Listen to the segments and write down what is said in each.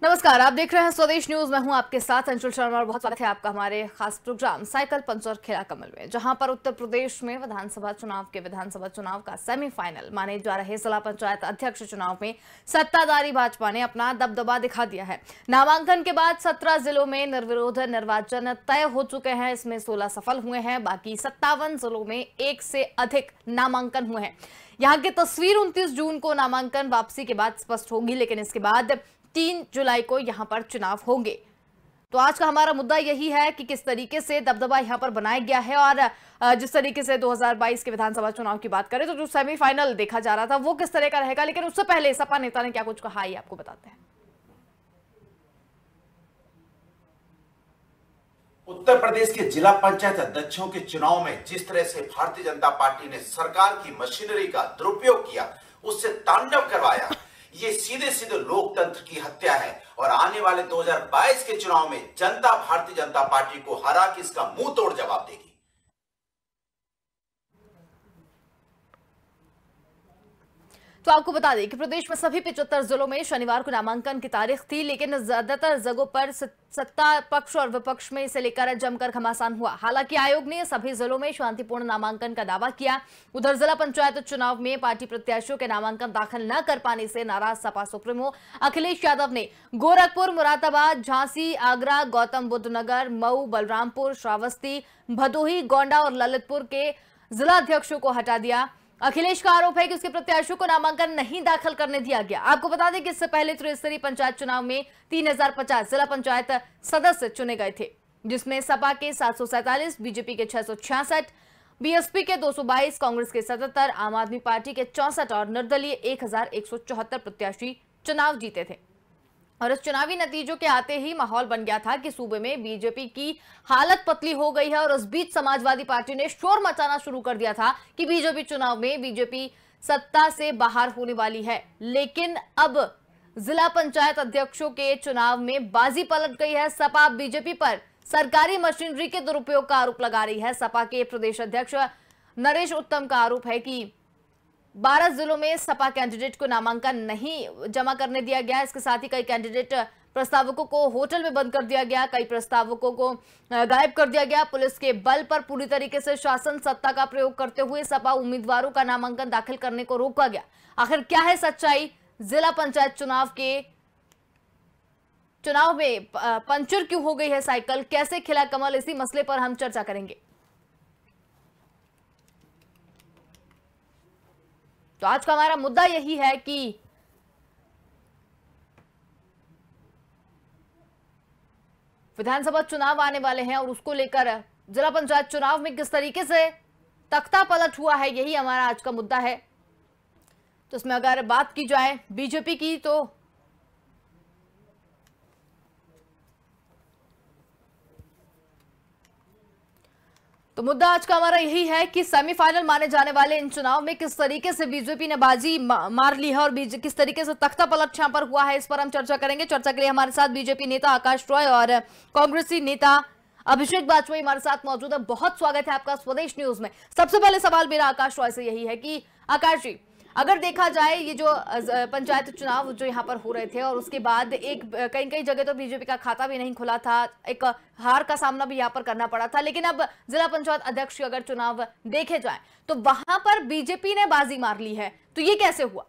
नमस्कार, आप देख रहे हैं स्वदेश न्यूज। मैं हूं आपके साथ अंशुल शर्मा और बहुत स्वागत है आपका हमारे खास प्रोग्राम साइकिल पंचर खेला कमल में, जहां पर उत्तर प्रदेश में विधानसभा चुनाव का सेमीफाइनल माने जा रहे जिला पंचायत अध्यक्ष चुनाव में सत्ताधारी भाजपा ने अपना दबदबा दिखा दिया है। नामांकन के बाद 17 जिलों में निर्विरोध निर्वाचन तय हो चुके हैं। इसमें 16 सफल हुए हैं, बाकी 57 जिलों में 1 से अधिक नामांकन हुए हैं। यहाँ की तस्वीर 29 जून को नामांकन वापसी के बाद स्पष्ट होगी, लेकिन इसके बाद 3 जुलाई को यहां पर चुनाव होंगे। तो आज का हमारा मुद्दा यही है कि किस तरीके से दबदबा यहां पर बनाया गया है और जिस तरीके से 2022 के विधानसभा चुनाव की बात करें तो जो सेमीफाइनल देखा जा रहा था वो किस तरह का रहेगा। लेकिन उससे पहले सपा नेता ने क्या कुछ कहा, ये आपको बताते हैं। उत्तर प्रदेश के जिला पंचायत अध्यक्षों के चुनाव में जिस तरह से भारतीय जनता पार्टी ने सरकार की मशीनरी का दुरुपयोग किया, उससे तांडव करवाया, ये सीधे सीधे लोकतंत्र की हत्या है। और आने वाले 2022 के चुनाव में जनता भारतीय जनता पार्टी को हरा के इसका मुंह तोड़ जवाब देगी। तो आपको बता दें कि प्रदेश में सभी 75 जिलों में शनिवार को नामांकन की तारीख थी, लेकिन ज्यादातर जगहों पर सत्ता पक्ष और विपक्ष में इसे लेकर जमकर घमासान हुआ। हालांकि आयोग ने सभी जिलों में शांतिपूर्ण नामांकन का दावा किया। उधर जिला पंचायत चुनाव में पार्टी प्रत्याशियों के नामांकन दाखिल न कर पाने से नाराज सपा सुप्रीमो अखिलेश यादव ने गोरखपुर, मुरादाबाद, झांसी, आगरा, गौतम बुद्ध नगर, मऊ, बलरामपुर, श्रावस्ती, भदोही, गोंडा और ललितपुर के जिला अध्यक्षों को हटा दिया। अखिलेश का आरोप है कि उसके प्रत्याशियों को नामांकन नहीं दाखिल करने दिया गया। आपको बता दें कि इससे पहले त्रिस्तरीय पंचायत चुनाव में 3050 जिला पंचायत सदस्य चुने गए थे, जिसमें सपा के 747, बीजेपी के 666, बीएसपी के 222, कांग्रेस के 77, आम आदमी पार्टी के 64 और निर्दलीय 1174 प्रत्याशी चुनाव जीते थे। और इस चुनावी नतीजों के आते ही माहौल बन गया था कि सूबे में बीजेपी की हालत पतली हो गई है। और उस बीच समाजवादी पार्टी ने शोर मचाना शुरू कर दिया था कि बीजेपी चुनाव में बीजेपी सत्ता से बाहर होने वाली है। लेकिन अब जिला पंचायत अध्यक्षों के चुनाव में बाजी पलट गई है। सपा बीजेपी पर सरकारी मशीनरी के दुरुपयोग का आरोप लगा रही है। सपा के प्रदेश अध्यक्ष नरेश उत्तम का आरोप है कि 12 जिलों में सपा कैंडिडेट को नामांकन नहीं जमा करने दिया गया। इसके साथ ही कई कैंडिडेट प्रस्तावकों को होटल में बंद कर दिया गया, कई प्रस्तावकों को गायब कर दिया गया। पुलिस के बल पर पूरी तरीके से शासन सत्ता का प्रयोग करते हुए सपा उम्मीदवारों का नामांकन दाखिल करने को रोका गया। आखिर क्या है सच्चाई? जिला पंचायत चुनाव में पंचर क्यों हो गई है साइकिल, कैसे खिला कमल, इसी मसले पर हम चर्चा करेंगे। तो आज का हमारा मुद्दा यही है कि विधानसभा चुनाव आने वाले हैं और उसको लेकर जिला पंचायत चुनाव में किस तरीके से तख्ता पलट हुआ है, यही हमारा आज का मुद्दा है। तो इसमें अगर बात की जाए बीजेपी की, तो मुद्दा आज का हमारा यही है कि सेमीफाइनल माने जाने वाले इन चुनाव में किस तरीके से बीजेपी ने बाजी मार ली है और किस तरीके से तख्ता पलट यहां पर हुआ है, इस पर हम चर्चा करेंगे। चर्चा के लिए हमारे साथ बीजेपी नेता आकाश रॉय और कांग्रेसी नेता अभिषेक बाजपेयी हमारे साथ मौजूद है। बहुत स्वागत है आपका स्वदेश न्यूज में। सबसे पहले सवाल मेरा आकाश रॉय से यही है कि आकाश जी, अगर देखा जाए ये जो पंचायत चुनाव जो यहाँ पर हो रहे थे और उसके बाद एक कई जगह तो बीजेपी का खाता भी नहीं खुला था, एक हार का सामना भी यहाँ पर करना पड़ा था। लेकिन अब जिला पंचायत अध्यक्ष अगर चुनाव देखे जाए तो वहां पर बीजेपी ने बाजी मार ली है, तो ये कैसे हुआ?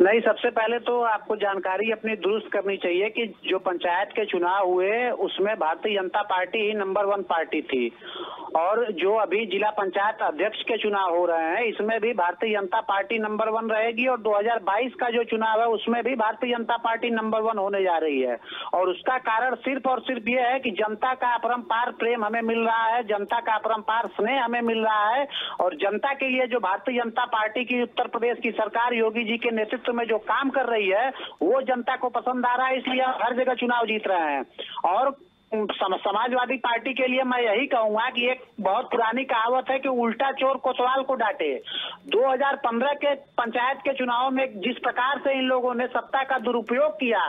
नहीं, सबसे पहले तो आपको जानकारी अपनी दुरुस्त करनी चाहिए कि जो पंचायत के चुनाव हुए उसमें भारतीय जनता पार्टी ही नंबर 1 पार्टी थी, और जो अभी जिला पंचायत अध्यक्ष के चुनाव हो रहे हैं इसमें भी भारतीय जनता पार्टी नंबर 1 रहेगी, और 2022 का जो चुनाव है उसमें भी भारतीय जनता पार्टी नंबर 1 होने जा रही है। और उसका कारण सिर्फ और सिर्फ ये है कि जनता का अपरंपार प्रेम हमें मिल रहा है, जनता का अपरंपार स्नेह हमें मिल रहा है, और जनता के लिए जो भारतीय जनता पार्टी की उत्तर प्रदेश की सरकार योगी जी के नेतृत्व में जो काम कर रही है वो जनता को पसंद आ रहा है, इसलिए हर जगह चुनाव जीत रहे हैं। और समाजवादी पार्टी के लिए मैं यही कहूंगा कि एक बहुत पुरानी कहावत है कि उल्टा चोर कोतवाल को डांटे। 2015 के पंचायत के चुनाव में जिस प्रकार से इन लोगों ने सत्ता का दुरुपयोग किया,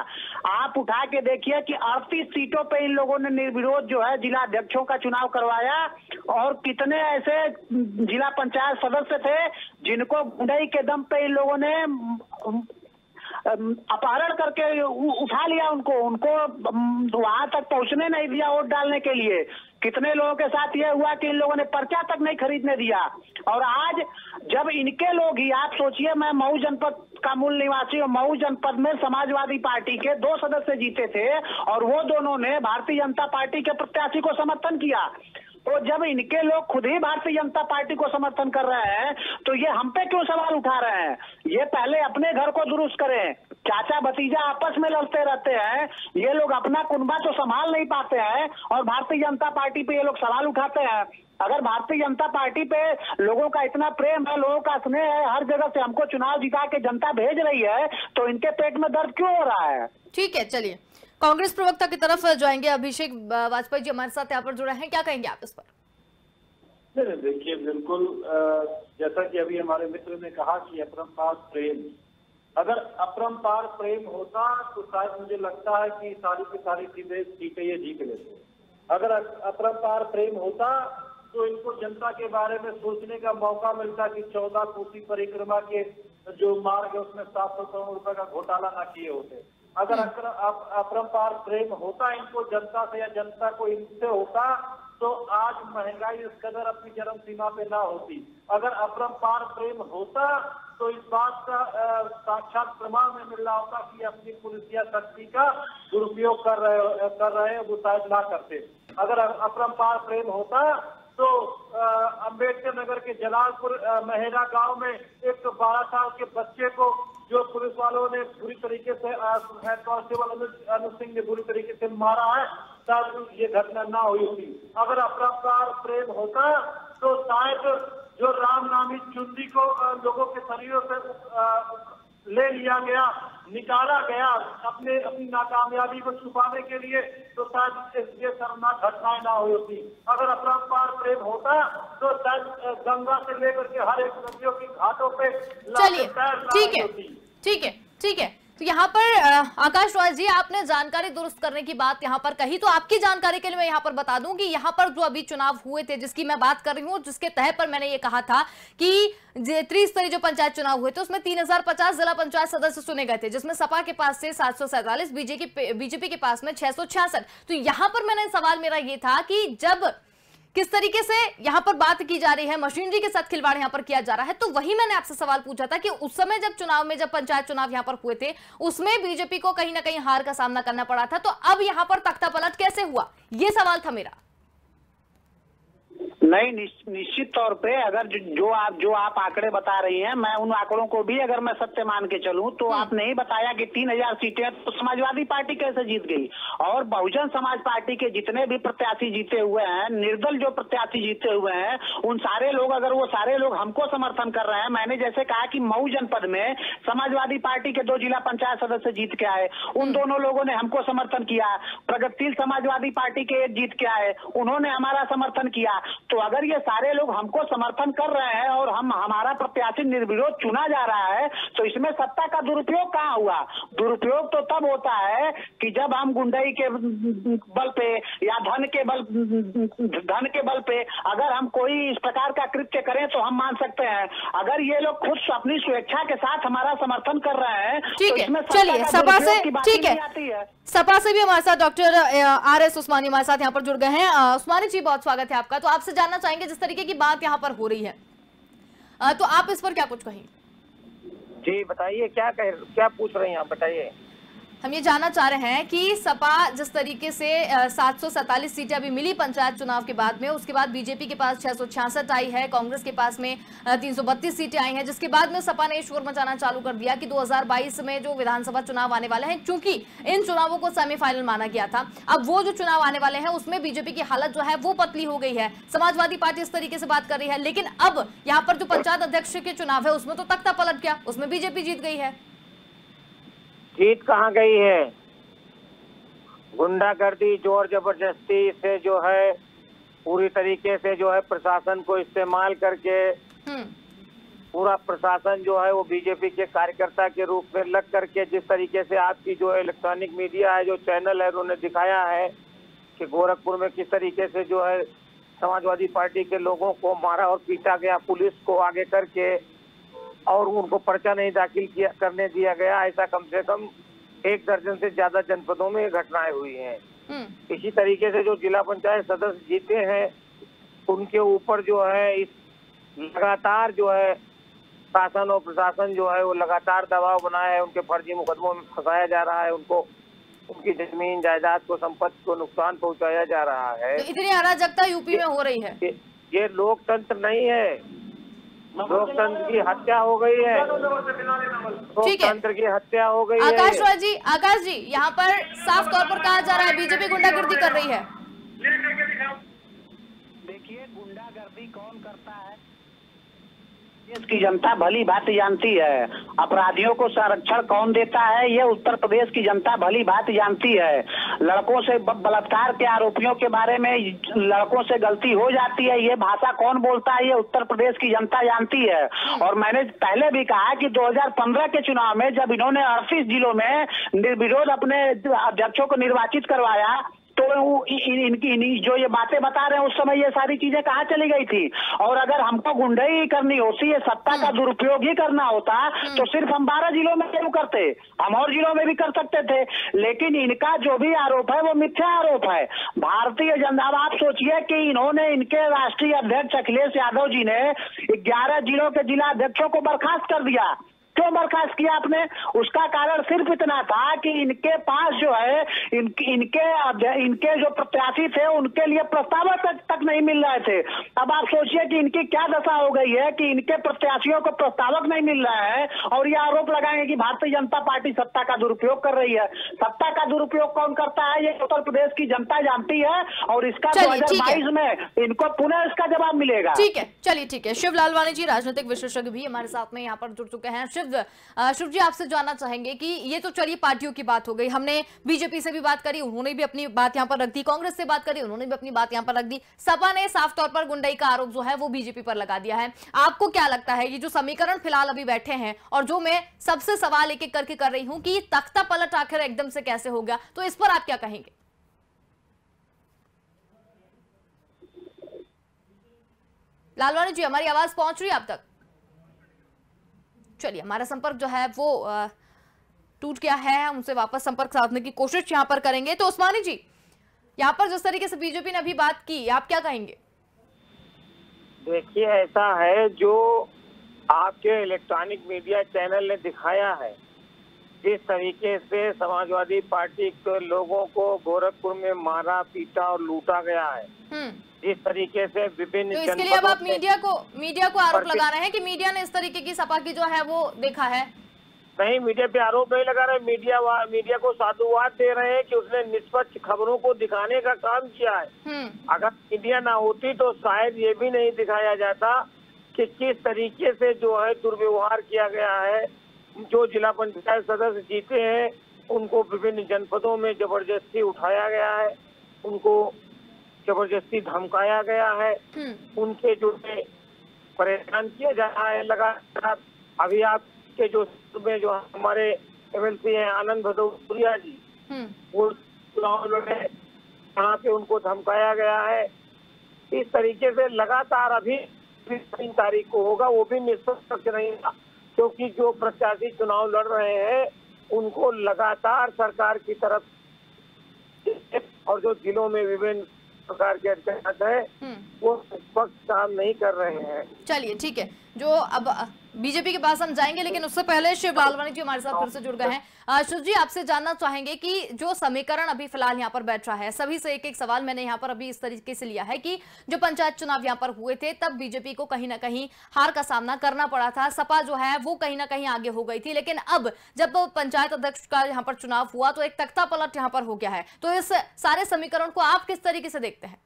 आप उठा के देखिए कि 38 सीटों पे इन लोगों ने निर्विरोध जो है जिला अध्यक्षों का चुनाव करवाया, और कितने ऐसे जिला पंचायत सदस्य थे जिनको गुंडई के दम पे इन लोगों ने अपहरण करके उठा लिया उनको वहां तक पहुंचने नहीं दिया वोट डालने के लिए। कितने लोगों के साथ ये हुआ कि इन लोगों ने पर्चा तक नहीं खरीदने दिया। और आज जब इनके लोग ही, आप सोचिए, मैं मऊ जनपद का मूल निवासी हूं, मऊ जनपद में समाजवादी पार्टी के 2 सदस्य जीते थे और वो दोनों ने भारतीय जनता पार्टी के प्रत्याशी को समर्थन किया। तो जब इनके लोग खुद ही भारतीय जनता पार्टी को समर्थन कर रहे हैं तो ये हम पे क्यों सवाल उठा रहे हैं? ये पहले अपने घर को दुरुस्त करें। चाचा भतीजा आपस में लड़ते रहते हैं, ये लोग अपना कुनबा तो संभाल नहीं पाते हैं और भारतीय जनता पार्टी पे ये लोग सवाल उठाते हैं। अगर भारतीय जनता पार्टी पे लोगों का इतना प्रेम है, लोगों का स्नेह है, हर जगह से हमको चुनाव जिता के जनता भेज रही है, तो इनके पेट में दर्द क्यों हो रहा है? ठीक है, चलिए कांग्रेस प्रवक्ता की तरफ जाएंगे। अभिषेक वाजपेयी जी हमारे साथ यहाँ पर जुड़े हैं, क्या कहेंगे आप इस पर? नहीं, देखिए, बिल्कुल जैसा कि अभी हमारे मित्र ने कहा कि अपरंपार प्रेम, अगर अपरंपार प्रेम होता तो शायद मुझे लगता है कि सारी की सारी सीटें ये जीत लेते। अगर अपरंपार प्रेम होता तो इनको जनता के बारे में सोचने का मौका मिलता कि 14 कोसी परिक्रमा के जो मार्ग है उसमें 700 करोड़ रुपए का घोटाला ना किए होते। अगर अपरंपार प्रेम होता इनको जनता से या जनता को इनसे होता तो आज महंगाई इस कदर अपनी चरम सीमा पे ना होती। अगर अपरंपार प्रेम होता तो इस बात का साक्षात प्रमाण में मिल रहा होता कि अपनी पुलिसिया शक्ति का दुरुपयोग कर रहे हैं, वो शायद ना करते। अगर अपरंपार प्रेम होता तो अंबेडकर नगर के जलालपुर महेरा गांव में एक 12 साल के बच्चे को जो पुलिस वालों ने बुरी तरीके से, हेड कांस्टेबल अनुज सिंह ने बुरी तरीके से मारा है, तब ये घटना ना हुई थी। अगर अपरंपार प्रेम होता तो शायद जो राम नामी चुंदी को लोगों के शरीरों से ले लिया गया, निकाला गया अपनी नाकामयाबी को छुपाने के लिए, तो शायद ये शर्मनाक घटनाएं ना हुई होती। अगर अपरंपार प्रेम होता तो शायद गंगा से लेकर के हर एक नदियों की घाटों पे चलिए, ठीक है। तो यहाँ पर आकाश रॉय जी, आपने जानकारी दुरुस्त करने की बात यहाँ पर कही, तो आपकी जानकारी के लिए मैं यहाँ पर बता दूं कि यहाँ पर जो अभी चुनाव हुए थे जिसकी मैं बात कर रही हूँ, जिसके तहत पर मैंने ये कहा था कि त्रिस्तरीय जो पंचायत चुनाव हुए थे उसमें 3050 जिला पंचायत सदस्य चुने गए थे, जिसमें सपा के पास से 747, बीजेपी के पास में 666। तो यहाँ पर मैंने सवाल मेरा ये था कि जब किस तरीके से यहाँ पर बात की जा रही है, मशीनरी के साथ खिलवाड़ यहाँ पर किया जा रहा है, तो वही मैंने आपसे सवाल पूछा था कि उस समय जब पंचायत चुनाव यहाँ पर हुए थे उसमें बीजेपी को कहीं ना कहीं हार का सामना करना पड़ा था, तो अब यहाँ पर तख्ता पलट कैसे हुआ, ये सवाल था मेरा। नहीं, निश्चित तौर पे अगर जो आप आंकड़े बता रही हैं, मैं उन आंकड़ों को भी अगर मैं सत्य मान के चलूं तो आपने ही बताया कि 3000 सीटें तो समाजवादी पार्टी कैसे जीत गई, और बहुजन समाज पार्टी के जितने भी प्रत्याशी जीते हुए हैं, निर्दल जो प्रत्याशी जीते हुए हैं, उन सारे लोग, अगर वो सारे लोग हमको समर्थन कर रहे हैं, मैंने जैसे कहा कि मऊ जनपद में समाजवादी पार्टी के 2 जिला पंचायत सदस्य जीत के आए, उन दोनों लोगों ने हमको समर्थन किया। प्रगतिशील समाजवादी पार्टी के एक जीत के आए, उन्होंने हमारा समर्थन किया। तो अगर ये सारे लोग हमको समर्थन कर रहे हैं और हमारा प्रत्याशी निर्विरोध चुना जा रहा है, तो इसमें सत्ता का दुरुपयोग कहाँ हुआ? दुरुपयोग तो तब होता है कि जब हम गुंडाई के बल पे या धन के बल पे अगर हम कोई इस प्रकार का कृत्य करें तो हम मान सकते हैं। अगर ये लोग खुद अपनी स्वेच्छा के साथ हमारा समर्थन कर रहे हैं, ठीक है, चलिए सपा से, ठीक है, सपा से भी हमारे साथ डॉक्टर RS उस्मानी हमारे साथ यहाँ पर जुड़ गए हैं। उस्मानी जी, बहुत स्वागत है आपका। तो आपसे जानना चाहेंगे, जिस तरीके की बात यहाँ पर हो रही है, तो आप इस पर क्या कुछ कहेंगे? जी बताइए, क्या पूछ रही हैं आप, बताइए। हम ये जानना चाह रहे हैं कि सपा जिस तरीके से 747 सीटें अभी मिली पंचायत चुनाव के बाद में, उसके बाद बीजेपी के पास 666 आई है, कांग्रेस के पास में 332 सीटें आई हैं, जिसके बाद में सपा ने शोर मचाना चालू कर दिया कि 2022 में जो विधानसभा चुनाव आने वाले हैं, चूंकि इन चुनावों को सेमीफाइनल माना गया था, अब वो जो चुनाव आने वाले हैं उसमें बीजेपी की हालत जो है वो पतली हो गई है। समाजवादी पार्टी इस तरीके से बात कर रही है, लेकिन अब यहाँ पर जो पंचायत अध्यक्ष के चुनाव है उसमें तो तख्ता पलट गया, उसमें बीजेपी जीत गई है। जीत कहाँ गई है? गुंडागर्दी, जोर जबरदस्ती से जो है पूरी तरीके से जो है प्रशासन को इस्तेमाल करके पूरा प्रशासन जो है वो बीजेपी के कार्यकर्ता के रूप में लग करके, जिस तरीके से आपकी जो इलेक्ट्रॉनिक मीडिया है, जो चैनल है, उन्होंने दिखाया है कि गोरखपुर में किस तरीके से जो है समाजवादी पार्टी के लोगों को मारा और पीटा गया, पुलिस को आगे करके, और उनको पर्चा नहीं दाखिल करने दिया गया। ऐसा कम से कम 1 दर्जन से ज्यादा जनपदों में घटनाएं हुई हैं। इसी तरीके से जो जिला पंचायत सदस्य जीते हैं उनके ऊपर जो है इस लगातार जो है शासन और प्रशासन जो है वो लगातार दबाव बनाया है, उनके फर्जी मुकदमों में फंसाया जा रहा है, उनको उनकी जमीन जायदाद को संपत्ति को नुकसान पहुंचाया जा रहा है। तो इतनी अराजकता यूपी में हो रही है। ये लोकतंत्र नहीं है, लोकतंत्र की हत्या हो गई है, लोकतंत्र की हत्या हो गई है। आकाश जी यहाँ पर साफ तौर पर कहा जा रहा है बीजेपी गुंडागर्दी कर रही है। देखिए, गुंडागर्दी कौन करता है देश की जनता भली भांति जानती है। अपराधियों को संरक्षण कौन देता है ये उत्तर प्रदेश की जनता भली भांति जानती है। लड़कों से बलात्कार के आरोपियों के बारे में लड़कों से गलती हो जाती है, ये भाषा कौन बोलता है ये उत्तर प्रदेश की जनता जानती है। और मैंने पहले भी कहा कि 2015 के चुनाव में जब इन्होंने 38 जिलों में निर्विरोध अपने अध्यक्षों को निर्वाचित करवाया तो इनकी जो ये बातें बता रहे हैं उस समय ये सारी चीजें कहाँ चली गई थी। और अगर हमको गुंडई करनी होती, ये सत्ता का दुरुपयोग ही करना होता तो सिर्फ हम 12 जिलों में क्यों करते, हम और जिलों में भी कर सकते थे। लेकिन इनका जो भी आरोप है वो मिथ्या आरोप है। भारतीय जनता, अब आप सोचिए कि इन्होंने, इनके राष्ट्रीय अध्यक्ष अखिलेश यादव जी ने 11 जिलों के जिला अध्यक्षों को बर्खास्त कर दिया। क्यों बर्खास्त किया आपने? उसका कारण सिर्फ इतना था कि इनके पास जो है इनके जो प्रत्याशी थे उनके लिए प्रस्ताव तक नहीं मिल रहे थे। अब आप सोचिए कि इनकी क्या दशा हो गई है कि इनके प्रत्याशियों को प्रस्तावक नहीं मिल रहा है और ये आरोप लगाएंगे कि भारतीय जनता पार्टी सत्ता का दुरुपयोग कर रही है। सत्ता का दुरुपयोग कौन करता है ये उत्तर प्रदेश की जनता जानती है और इसका 2022 में इनको पुनः इसका जवाब मिलेगा। ठीक है, चलिए ठीक है। शिव लालवानी जी राजनीतिक विशेषज्ञ भी हमारे साथ में यहाँ पर जुड़ चुके हैं। शिव जी, आपसे जानना चाहेंगे कि ये तो चलिए पार्टियों की बात हो गई, हमने बीजेपी से भी बात करी, उन्होंने भी अपनी बात यहाँ पर रख दी, कांग्रेस से बात करी, उन्होंने भी अपनी बात यहाँ पर रख दी, सपा ने साफ तौर पर गुंडई का आरोप जो है वो बीजेपी पर लगा दिया है। आपको क्या लगता है ये जो समीकरण फिलहाल अभी बैठे हैं और जो मैं सबसे सवाल एक एक करके कर रही हूं कि तख्ता पलट आखिर एकदम से कैसे हो गया, तो इस पर आप क्या कहेंगे? लालवानी जी, हमारी आवाज पहुंच रही है आप तक? चलिए, हमारा संपर्क जो है वो टूट गया है, हम उनसे वापस संपर्क साधने की कोशिश यहां पर करेंगे। तो उस्मानी जी, यहां पर जिस तरीके से बीजेपी ने अभी बात की, आप क्या कहेंगे? देखिए, ऐसा है जो आपके इलेक्ट्रॉनिक मीडिया चैनल ने दिखाया है, जिस तरीके से समाजवादी पार्टी के लोगों को गोरखपुर में मारा, पीटा और लूटा गया है, जिस तरीके से विभिन्न, तो इसके लिए अब आप मीडिया को आरोप लगा रहे हैं कि मीडिया ने इस तरीके की सपा की जो है वो देखा है? नहीं, मीडिया पे आरोप नहीं लगा रहे, मीडिया को साधुवाद दे रहे हैं कि उसने निष्पक्ष खबरों को दिखाने का काम किया है। अगर मीडिया ना होती तो शायद ये भी नहीं दिखाया जाता कि किस तरीके से जो है दुर्व्यवहार किया गया है। जो जिला पंचायत सदस्य जीते हैं उनको विभिन्न जनपदों में जबरदस्ती उठाया गया है, उनको जबरदस्ती धमकाया गया है, उनके जो है परेशान किया जा रहा है लगातार। अभी आपके जो हमारे एमएलसी हैं आनंद भदौरिया जी, वो चुनाव लड़े, वहाँ पे उनको धमकाया गया है। इस तरीके से लगातार अभी 3 तारीख को होगा, वो भी निष्पक्ष नहीं था, क्योंकि जो प्रत्याशी चुनाव लड़ रहे हैं उनको लगातार सरकार की तरफ और जो जिलों में विभिन्न प्रकार के अध्यक्ष है वो निष्पक्ष काम नहीं कर रहे हैं। चलिए ठीक है, जो अब बीजेपी के पास हम जाएंगे, लेकिन उससे पहले शिव लालवानी जी हमारे साथ फिर से जुड़ गए हैं। शिव जी, आपसे जानना चाहेंगे कि जो समीकरण अभी फिलहाल यहाँ पर बैठ रहा है, सभी से एक एक सवाल मैंने यहाँ पर अभी इस तरीके से लिया है कि जो पंचायत चुनाव यहाँ पर हुए थे तब बीजेपी को कहीं ना कहीं हार का सामना करना पड़ा था, सपा जो है वो कहीं ना कहीं आगे हो गई थी, लेकिन अब जब पंचायत अध्यक्ष का यहाँ पर चुनाव हुआ तो एक तख्ता पलट यहाँ पर हो गया है। तो इस सारे समीकरण को आप किस तरीके से देखते हैं?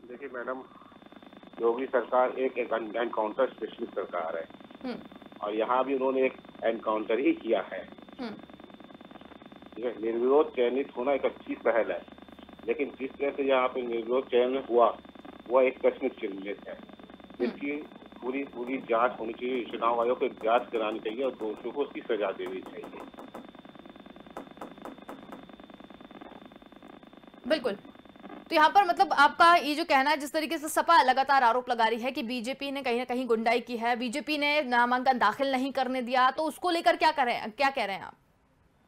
देखिए मैडम, योगी सरकार एक एनकाउंटर स्पेशलिस्ट सरकार है और यहाँ भी उन्होंने एक एनकाउंटर ही किया है। ठीक है, निर्विरोध चयनित होना एक अच्छी पहल है, लेकिन जिस तरह से यहाँ पे निर्विरोध चयन हुआ वह एक प्रश्न चिन्हित है। इसकी पूरी जांच होनी चाहिए, चुनाव आयोग को जांच करानी चाहिए और दोषियों को उसकी सजा देनी चाहिए। बिल्कुल, तो यहाँ पर मतलब आपका ये जो कहना है, जिस तरीके से सपा लगातार आरोप लगा रही है कि बीजेपी ने कहीं ना कहीं गुंडाई की है, बीजेपी ने नामांकन दाखिल नहीं करने दिया, तो उसको लेकर क्या कह रहे हैं आप?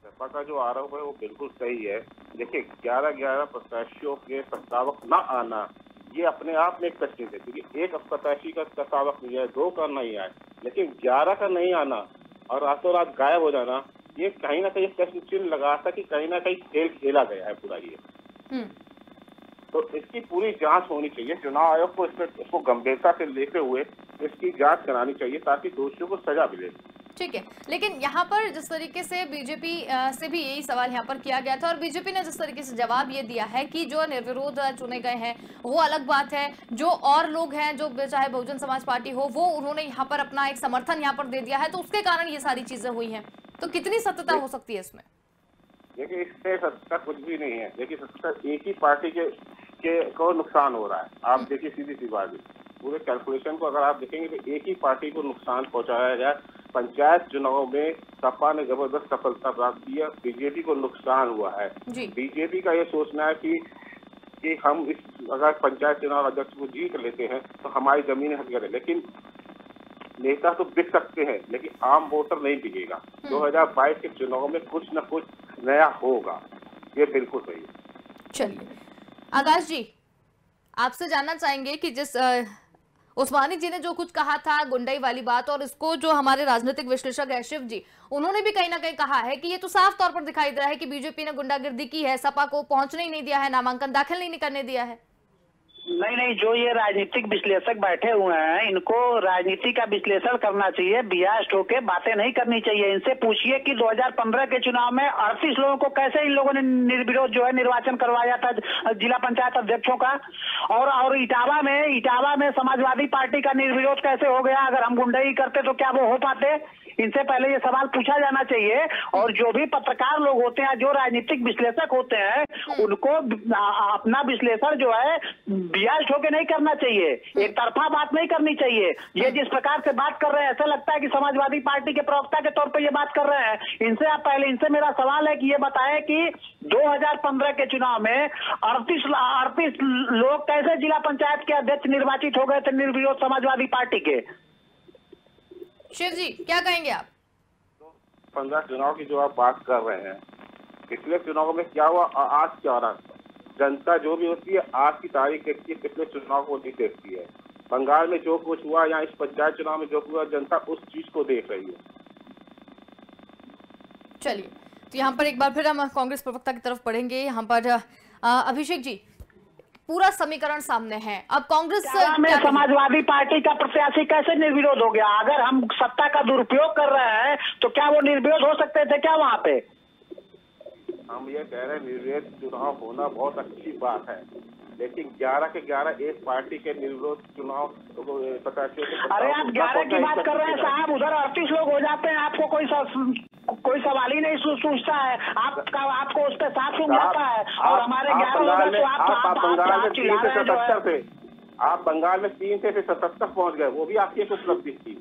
सपा का जो आरोप है वो बिल्कुल सही है। देखिए 11 प्रत्याशियों के प्रस्तावक न आना ये अपने आप में एक तकलीफ है, क्योंकि एक प्रत्याशी का प्रस्तावक नहीं है, 2 का नहीं आए, लेकिन 11 का नहीं आना और रातों रात गायब हो जाना, ये कहीं ना कहीं प्रश्न चिन्ह लगाता कि कहीं ना कहीं खेल खेला गया है पूरा ये। तो इसकी पूरी जांच होनी चाहिए। चुनाव आयोग को इसको गंभीरता से लेते हुए इसकी जांच करानी चाहिए ताकि दोषियों को सजा मिले। ठीक है, लेकिन यहाँ पर जिस तरीके से बीजेपी से भी यही सवाल यहाँ पर किया गया था और बीजेपी ने जिस तरीके से जवाब ये दिया है कि जो निर्विरोध चुने गए हैं वो अलग बात है, जो और लोग हैं जो चाहे बहुजन समाज पार्टी हो वो उन्होंने यहाँ पर अपना एक समर्थन यहाँ पर दे दिया है, तो उसके कारण ये सारी चीजें हुई हैं। तो कितनी सत्यता हो सकती है इसमें? देखिए इससे सत्यता कुछ भी नहीं है। देखिए सत्यता एक ही पार्टी के को नुकसान हो रहा है। आप देखिए सीधी सी बात है, पूरे कैलकुलेशन को अगर आप देखेंगे तो एक ही पार्टी को नुकसान पहुंचाया गया। पंचायत चुनाव में सपा ने जबरदस्त सफलता प्राप्त की है, बीजेपी को नुकसान हुआ है। बीजेपी का ये सोचना है कि हम इस अगर पंचायत चुनाव अध्यक्ष को जीत लेते हैं तो हमारी जमीन हक करें, लेकिन नेता तो बिक सकते हैं लेकिन आम वोटर नहीं बिकेगा। 2022 के चुनाव में कुछ न कुछ नया होगा, ये बिल्कुल सही है। चलिए आकाश जी, आपसे जानना चाहेंगे कि जिस उस्मानी जी ने जो कुछ कहा था गुंडाई वाली बात, और इसको जो हमारे राजनीतिक विश्लेषक है शिव जी, उन्होंने भी कहीं ना कहीं कहा है कि ये तो साफ तौर पर दिखाई दे रहा है कि बीजेपी ने गुंडागिर्दी की है, सपा को पहुंचने ही नहीं दिया है, नामांकन दाखिल नहीं करने दिया है। नहीं, जो ये राजनीतिक विश्लेषक बैठे हुए हैं इनको राजनीति का विश्लेषण करना चाहिए, बियास होके बातें नहीं करनी चाहिए। इनसे पूछिए कि 2015 के चुनाव में 38 लोगों को कैसे इन लोगों ने निर्विरोध जो है निर्वाचन करवाया था जिला पंचायत अध्यक्षों का, और इटावा में समाजवादी पार्टी का निर्विरोध कैसे हो गया? अगर हम गुंडाई करते तो क्या वो हो पाते? इनसे पहले ये सवाल पूछा जाना चाहिए। और जो भी पत्रकार लोग होते हैं, जो राजनीतिक विश्लेषक होते हैं, उनको अपना विश्लेषण जो है बियास होके नहीं करना चाहिए, एक तरफा बात नहीं करनी चाहिए। ये जिस प्रकार से बात कर रहे हैं ऐसा लगता है कि समाजवादी पार्टी के प्रवक्ता के तौर पर ये बात कर रहे हैं। इनसे मेरा सवाल है कि ये बताएं कि 2015 के चुनाव में 38 लोग कैसे जिला पंचायत के अध्यक्ष निर्वाचित हो गए थे निर्विरोध समाजवादी पार्टी के? शिव जी क्या कहेंगे आप? 15 चुनाव की जो आप बात कर रहे हैं, पिछले चुनाव में क्या हुआ और आज क्या हो रहा है? जनता जो भी होती है आज की तारीख देखती है, पिछले चुनाव को नहीं देखती है। बंगाल में जो कुछ हुआ या इस पंचायत चुनाव में जो हुआ, जनता उस चीज को देख रही है। चलिए, तो यहाँ पर एक बार फिर हम कांग्रेस प्रवक्ता की तरफ बढ़ेंगे। यहाँ पर अभिषेक जी, पूरा समीकरण सामने है। अब कांग्रेस में समाजवादी पार्टी का प्रत्याशी कैसे निर्विरोध हो गया? अगर हम सत्ता का दुरुपयोग कर रहे हैं तो क्या वो निर्विरोध हो सकते थे क्या वहाँ पे? हम ये कह रहे हैं निर्विरोध चुनाव होना बहुत अच्छी बात है, लेकिन 11 के 11 एक पार्टी के निर्विरोध चुनाव प्रत्याशियों के। अरे आप 11 की बात कर रहे हैं साहब, उधर 38 लोग हो जाते हैं, आपको कोई सवाल ही नहीं सूझता है। आपको उस पर साफ सुन जाता है। और हमारे 11 लोग तो आप बंगाल में 3 से 77 थे, आप बंगाल में 3 से 77 पहुंच गए, वो भी आपकी एक उपलब्धि थी।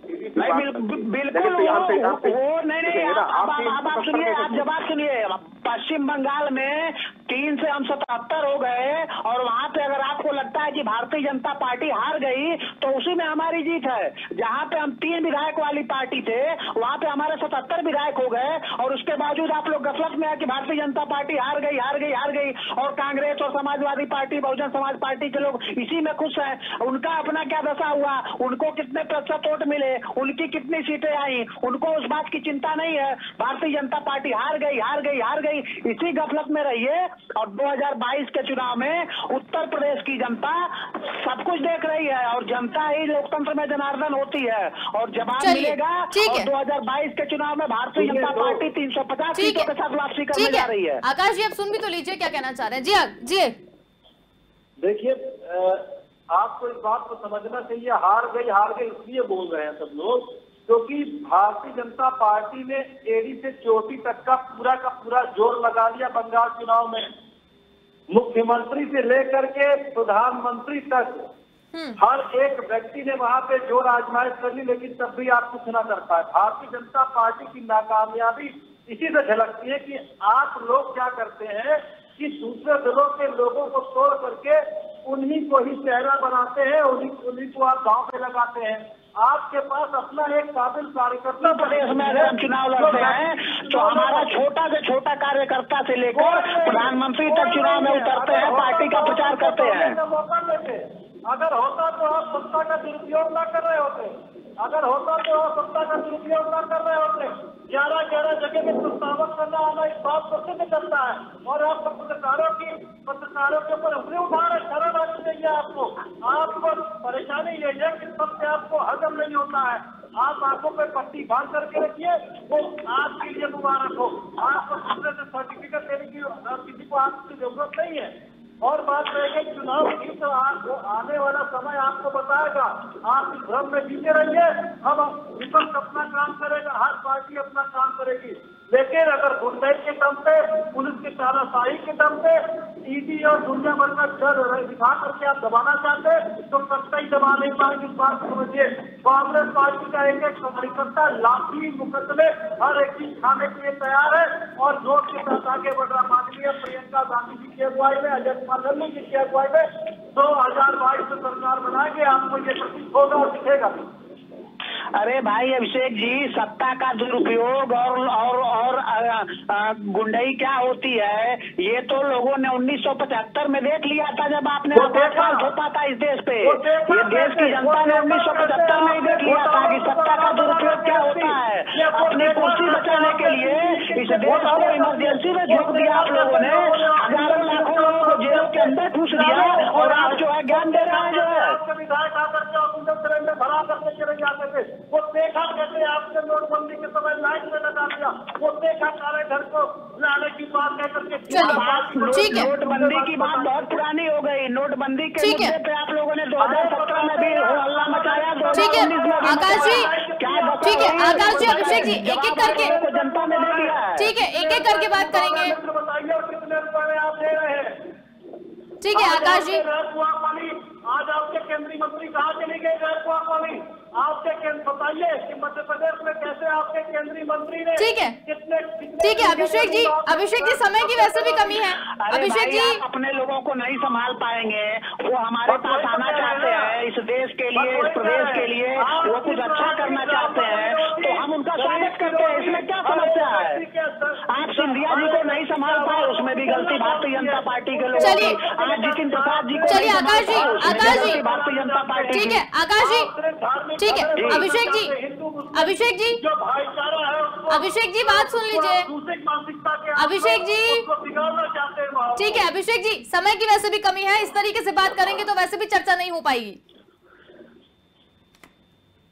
बिल्कुल वो नहीं। आप सुनिए, आप जवाब सुनिए। पश्चिम बंगाल में 3 से हम 77 हो गए, और वहाँ पे अगर आपको लगता है कि भारतीय जनता पार्टी हार गई तो उसी में हमारी जीत है। जहाँ पे हम 3 विधायक वाली पार्टी थे वहाँ पे हमारे 77 विधायक हो गए, और उसके बावजूद आप लोग गफलत में है कि भारतीय जनता पार्टी हार गई, और कांग्रेस और समाजवादी पार्टी बहुजन समाज पार्टी के लोग इसी में खुश हैं। उनका अपना क्या दशा हुआ, उनको कितने प्रतिशत वोट मिले, उनकी कितनी सीटें आई, उनको उस बात की चिंता नहीं है। भारतीय जनता पार्टी हार गई, इसी गफलत में रहिए। और 2022 के चुनाव में उत्तर प्रदेश की जनता सब कुछ देख रही है, और जनता ही लोकतंत्र में जनार्दन होती है, और जवाब मिलेगा। और 2022 के चुनाव में भारतीय जनता पार्टी 350 सीटों के साथ वापसी करने जा रही है। आकाश जी आप सुन भी तो लीजिए क्या कहना चाह रहे हैं। जी देखिए, आपको इस बात को समझना चाहिए, हार गई इसलिए बोल रहे हैं सब लोग क्योंकि भारतीय जनता पार्टी ने एड़ी से चोटी तक का पूरा जोर लगा लिया बंगाल चुनाव में। मुख्यमंत्री से लेकर के प्रधानमंत्री तक हर एक व्यक्ति ने वहां पे जोर आजमाइश कर ली, लेकिन तब भी आप कुछ ना कर पाए। भारतीय जनता पार्टी की नाकामयाबी इसी से झलकती है कि आप लोग क्या करते हैं कि दूसरे दलों के लोगों को तोड़ करके उन्हीं को ही चेहरा बनाते हैं, उन्हीं को आप गांव में लगाते हैं। आपके पास अपना एक काबिल कार्यकर्ता प्रदेश में अगर हम चुनाव लड़ते हैं तो हमारा छोटा से छोटा कार्यकर्ता से लेकर प्रधानमंत्री तक चुनाव में उतरते हैं, पार्टी का प्रचार करते हैं। मौका देते, अगर होता तो आप सत्ता का दुरुपयोग न कर रहे होते, अगर होता तो आप सत्ता का दुरुपयोग न कर रहे होते। 11 जगह में प्रस्तावक करना आना इस बात को सिद्ध करता है। और आप पत्रकारों के ऊपर उंगली उठा रहे, शर्म आनी चाहिए आपको परेशानी यही है कि सबसे आपको हजम नहीं होता है। आप आंखों पे पट्टी बांध करके रखिए, वो आपके लिए मुबारक हो। आपको दूसरे से सर्टिफिकेट देने की किसी को आपकी जरूरत नहीं है। और बात रह गई चुनाव की, तो आने वाला समय आपको बताएगा। आप इस भ्रम में जीते रहिए, हम विपक्ष अपना काम करेगा, हर पार्टी अपना काम करेगी। लेकिन अगर गुंडई के दम पे, पुलिस की तानाशाही के दम पे, ईडी और दुनिया भर का डर दिखा करके आप दबाना चाहते तो कतई दबा नहीं पाएंगे। इस बात को समझिए। कांग्रेस पार्टी का एक कार्यकर्ता लाठी मुकदमे हर एक चीज खाने के लिए तैयार है और जोर के साथ आगे बढ़ रहा। माननीय प्रियंका गांधी जी की अगुवाई में, अजय कुमार लल्लू जी की अगुवाई में 2022 में सरकार बनाएंगे। आपको ये प्रतीत होगा और दिखेगा। अरे भाई अभिषेक जी, सत्ता का दुरुपयोग और गुंडई क्या होती है ये तो लोगों ने 1975 में देख लिया था, जब आपने थोपा था इस देश पे। ये देश की जनता ने 1975 में ही देख लिया था कि सत्ता का दुरुपयोग क्या होता है। अपनी कुर्सी बचाने के लिए इस देश को इमरजेंसी में झोंक दिया आप लोगों ने, हजारों लाखों लोगों को जेलों के अंदर ठूस दिया और आप जो है ज्ञान दे रहे हैं। जो है विधायक आकर के ऑक्सीजन में भरा करके चले जाते थे, वो देखा कैसे आपने नोटबंदी के समय लाइन में लगा दिया, वो देखा काले धन को लाने की बात कह करके। ठीक है, नोटबंदी की बात बहुत पुरानी हो गई। नोटबंदी के मुद्दे पे आप लोगों ने 2017 में भी हल्ला मचाया। ठीक है आकाश जी, ठीक है आकाश जी, अभिषेक जी, एक एक करके जनता ने दे दिया है। ठीक है, एक एक करके बात करेंगे। बताइए और कितने रुपए आप दे रहे हैं। ठीक है आकाश जी, आज आपके केंद्रीय मंत्री कहाँ चले गए? आपके बताइए कि मध्य प्रदेश में कैसे आपके केंद्रीय मंत्री ने ठीक है ठीक है अभिषेक जी, समय की वैसे भी कमी है। अभिषेक जी अपने लोगों को नहीं संभाल पाएंगे, वो हमारे पास आना चाहते हैं इस देश के लिए, इस प्रदेश के लिए, वो कुछ अच्छा करना चाहते हैं तो हम उनका स्वागत करते हैं। इसमें क्या समस्या है? आप सिंधिया जी को नहीं संभाल पाए, उसमें भी गलती भारतीय जनता पार्टी के लोगों की। आज जितिन प्रसाद जी को चलिए आकाश जी, भारतीय जनता पार्टी। ठीक है आकाश जी, ठीक है अभिषेक जी, जो भाईचारा है अभिषेक जी बात सुन लीजिए। अभिषेक जी ठीक है, अभिषेक जी समय की वैसे भी कमी है, इस तरीके से बात करेंगे तो वैसे भी चर्चा नहीं हो पाएगी।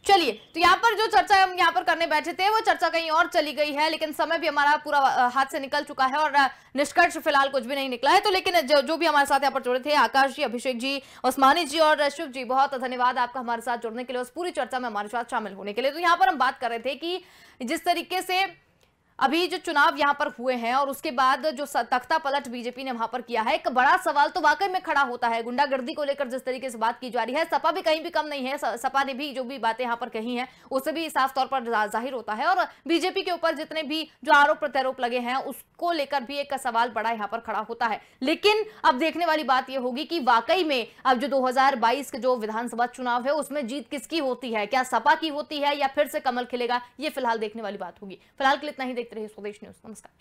चलिए, तो यहाँ पर जो चर्चा हम यहाँ पर करने बैठे थे वो चर्चा कहीं और चली गई है, लेकिन समय भी हमारा पूरा हाथ से निकल चुका है और निष्कर्ष फिलहाल कुछ भी नहीं निकला है। तो लेकिन जो भी हमारे साथ यहाँ पर जुड़े थे, आकाश जी, अभिषेक जी, उस्मानी जी और शिव जी, बहुत धन्यवाद आपका हमारे साथ जुड़ने के लिए, उस पूरी चर्चा में हमारे साथ शामिल होने के लिए। तो यहाँ पर हम बात कर रहे थे कि जिस तरीके से अभी जो चुनाव यहां पर हुए हैं और उसके बाद जो तख्ता पलट बीजेपी ने वहां पर किया है, एक बड़ा सवाल तो वाकई में खड़ा होता है। गुंडागर्दी को लेकर जिस तरीके से बात की जा रही है, सपा भी कहीं भी कम नहीं है। सपा ने भी जो भी बातें यहां पर कही हैं उससे भी साफ तौर पर जाहिर होता है और बीजेपी के ऊपर जितने भी जो आरोप प्रत्यारोप लगे हैं उसको लेकर भी एक सवाल बड़ा यहां पर खड़ा होता है। लेकिन अब देखने वाली बात यह होगी कि वाकई में अब जो 2022 के जो विधानसभा चुनाव है उसमें जीत किसकी होती है, क्या सपा की होती है या फिर से कमल खिलेगा, ये फिलहाल देखने वाली बात होगी। फिलहाल के लिए इतना ही, देखते रहिए स्वदेश न्यूज। नमस्कार।